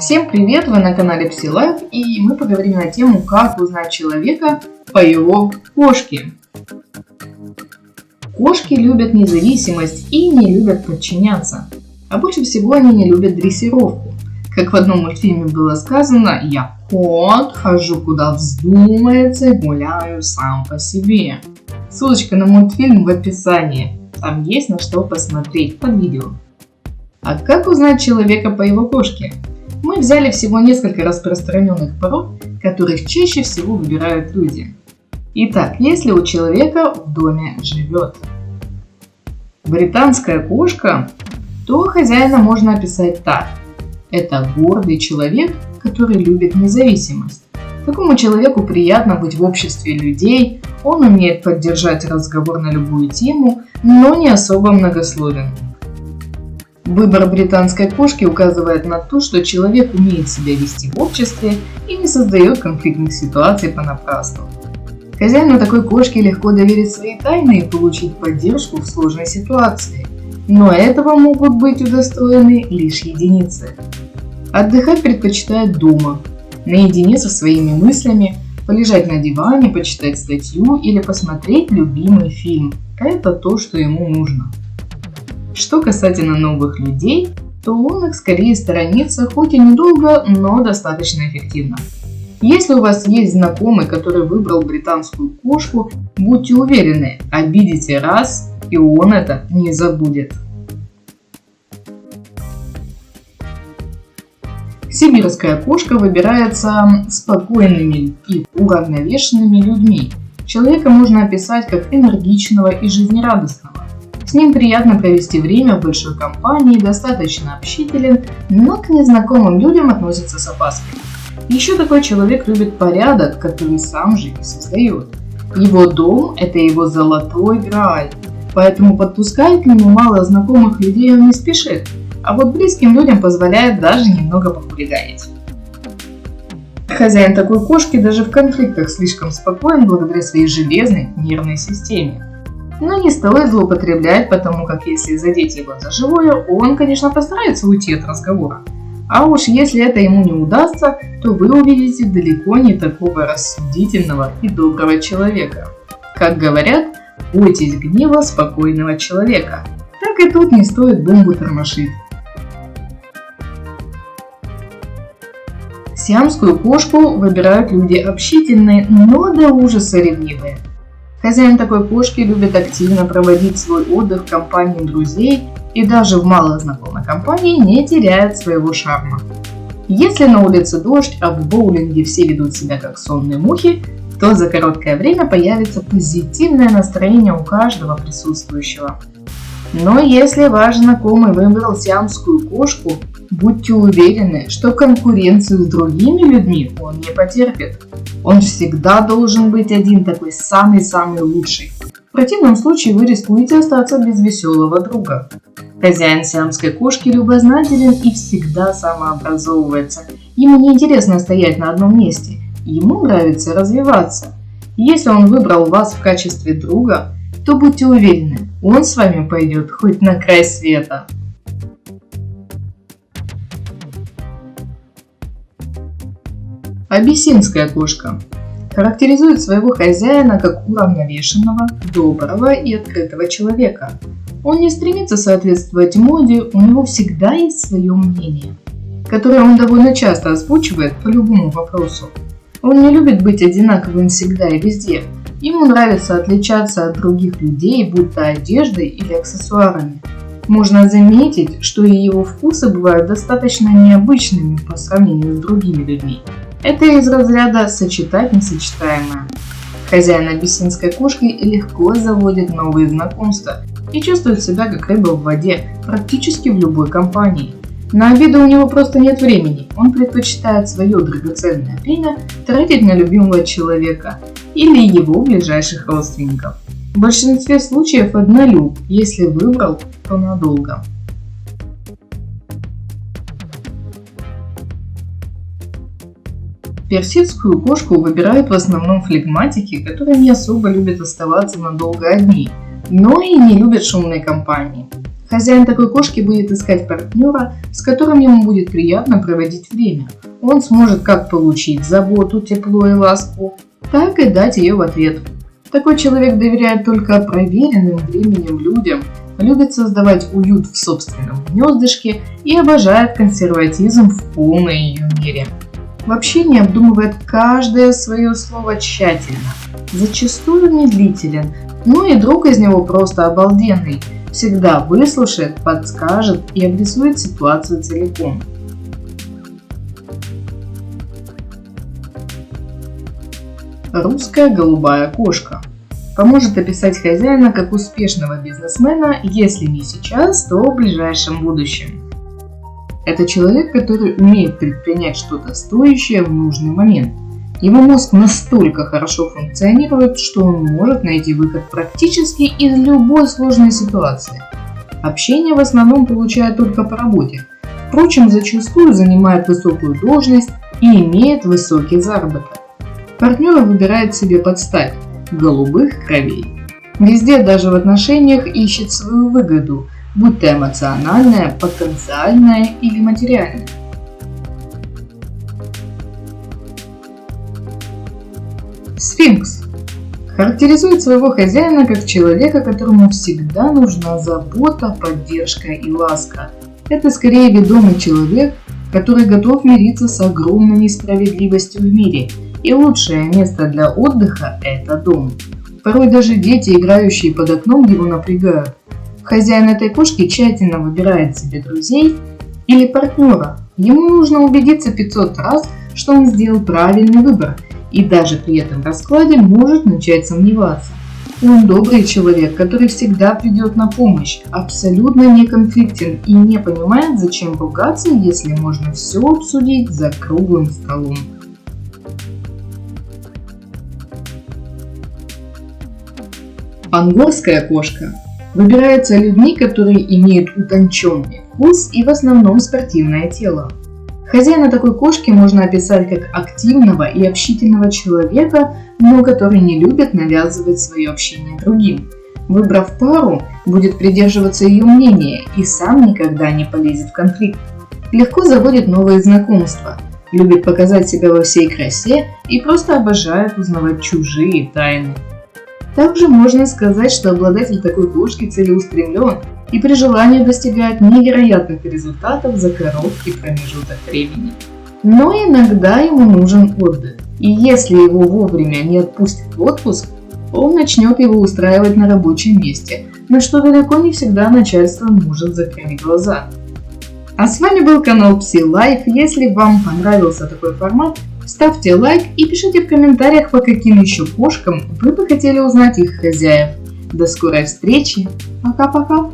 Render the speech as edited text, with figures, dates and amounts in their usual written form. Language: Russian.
Всем привет! Вы на канале PsyLife, и мы поговорим на тему, как узнать человека по его кошке. Кошки любят независимость и не любят подчиняться. А больше всего они не любят дрессировку. Как в одном мультфильме было сказано: «Я кот, хожу куда вздумается и гуляю сам по себе». Ссылочка на мультфильм в описании. Там есть на что посмотреть под видео. А как узнать человека по его кошке? Мы взяли всего несколько распространенных пород, которых чаще всего выбирают люди. Итак, если у человека в доме живет британская кошка, то хозяина можно описать так. Это гордый человек, который любит независимость. Такому человеку приятно быть в обществе людей, он умеет поддержать разговор на любую тему, но не особо многословен. Выбор британской кошки указывает на то, что человек умеет себя вести в обществе и не создает конфликтных ситуаций понапрасну. Хозяину такой кошки легко доверить свои тайны и получить поддержку в сложной ситуации, но этого могут быть удостоены лишь единицы. Отдыхать предпочитает дома, наедине со своими мыслями, полежать на диване, почитать статью или посмотреть любимый фильм. Это то, что ему нужно. Что касательно новых людей, то он их скорее сторонится, хоть и недолго, но достаточно эффективно. Если у вас есть знакомый, который выбрал британскую кошку, будьте уверены, обидите раз, и он это не забудет. Сибирская кошка выбирается спокойными и уравновешенными людьми. Человека можно описать как энергичного и жизнерадостного. С ним приятно провести время в большой компании, достаточно общителен, но к незнакомым людям относится с опаской. Еще такой человек любит порядок, который сам же и создает. Его дом – это его золотой грааль, поэтому подпускать к нему мало знакомых людей он не спешит, а вот близким людям позволяет даже немного похулиганить. Хозяин такой кошки даже в конфликтах слишком спокоен благодаря своей железной нервной системе. Но не стоит злоупотреблять, потому как если задеть его за живое, он, конечно, постарается уйти от разговора. А уж если это ему не удастся, то вы увидите далеко не такого рассудительного и доброго человека. Как говорят, бойтесь гнева спокойного человека. Так и тут не стоит бомбу тормошить. Сиамскую кошку выбирают люди общительные, но до ужаса ревнивые. Хозяин такой кошки любит активно проводить свой отдых в компании друзей и даже в малознакомой компании не теряет своего шарма. Если на улице дождь, а в боулинге все ведут себя как сонные мухи, то за короткое время появится позитивное настроение у каждого присутствующего. Но если ваш знакомый выбрал сиамскую кошку, будьте уверены, что конкуренцию с другими людьми он не потерпит. Он всегда должен быть один такой самый-самый лучший. В противном случае вы рискуете остаться без веселого друга. Хозяин сиамской кошки любознателен и всегда самообразовывается. Ему не интересно стоять на одном месте, ему нравится развиваться. Если он выбрал вас в качестве друга, то будьте уверены, он с вами пойдет хоть на край света. Абиссинская кошка характеризует своего хозяина как уравновешенного, доброго и открытого человека. Он не стремится соответствовать моде, у него всегда есть свое мнение, которое он довольно часто озвучивает по любому вопросу. Он не любит быть одинаковым всегда и везде. Ему нравится отличаться от других людей, будь то одеждой или аксессуарами. Можно заметить, что и его вкусы бывают достаточно необычными по сравнению с другими людьми. Это из разряда «сочетать несочетаемое». Хозяин абиссинской кошки легко заводит новые знакомства и чувствует себя как рыба в воде практически в любой компании. На обиды у него просто нет времени, он предпочитает свое драгоценное время тратить на любимого человека или его ближайших родственников. В большинстве случаев однолюб, если выбрал, то надолго. Персидскую кошку выбирают в основном флегматики, которые не особо любят оставаться надолго одни, но и не любят шумной компании. Хозяин такой кошки будет искать партнера, с которым ему будет приятно проводить время. Он сможет как получить заботу, тепло и ласку, так и дать ее в ответ. Такой человек доверяет только проверенным временем людям, любит создавать уют в собственном гнездышке и обожает консерватизм в полной ее мере. В общении обдумывает каждое свое слово тщательно, зачастую медлителен, но и друг из него просто обалденный, всегда выслушает, подскажет и обрисует ситуацию целиком. Русская голубая кошка. Поможет описать хозяина как успешного бизнесмена, если не сейчас, то в ближайшем будущем. Это человек, который умеет предпринять что-то стоящее в нужный момент. Его мозг настолько хорошо функционирует, что он может найти выход практически из любой сложной ситуации. Общение в основном получает только по работе. Впрочем, зачастую занимает высокую должность и имеет высокий заработок. Партнера выбирает себе под стать – голубых кровей. Везде, даже в отношениях, ищет свою выгоду, будь то эмоциональная, потенциальная или материальная. Сфинкс. Характеризует своего хозяина как человека, которому всегда нужна забота, поддержка и ласка. Это скорее ведомый человек, который готов мириться с огромной несправедливостью в мире, и лучшее место для отдыха – это дом. Порой даже дети, играющие под окном, его напрягают. Хозяин этой кошки тщательно выбирает себе друзей или партнера. Ему нужно убедиться 500 раз, что он сделал правильный выбор, и даже при этом раскладе может начать сомневаться. Он добрый человек, который всегда придет на помощь, абсолютно не конфликтен и не понимает, зачем ругаться, если можно все обсудить за круглым столом. Ангорская кошка выбирается людьми, которые имеют утонченный вкус и в основном спортивное тело. Хозяина такой кошки можно описать как активного и общительного человека, но который не любит навязывать свое общение другим. Выбрав пару, будет придерживаться ее мнения и сам никогда не полезет в конфликт. Легко заводит новые знакомства, любит показать себя во всей красе и просто обожает узнавать чужие тайны. Также можно сказать, что обладатель такой кошки целеустремлен и при желании достигает невероятных результатов за короткий промежуток времени. Но иногда ему нужен отдых, и если его вовремя не отпустят в отпуск, он начнет его устраивать на рабочем месте, на что далеко не всегда начальство может закрыть глаза. А с вами был канал PsyLife. Если вам понравился такой формат, ставьте лайк и пишите в комментариях, по каким еще кошкам вы бы хотели узнать их хозяев. До скорой встречи. Пока-пока.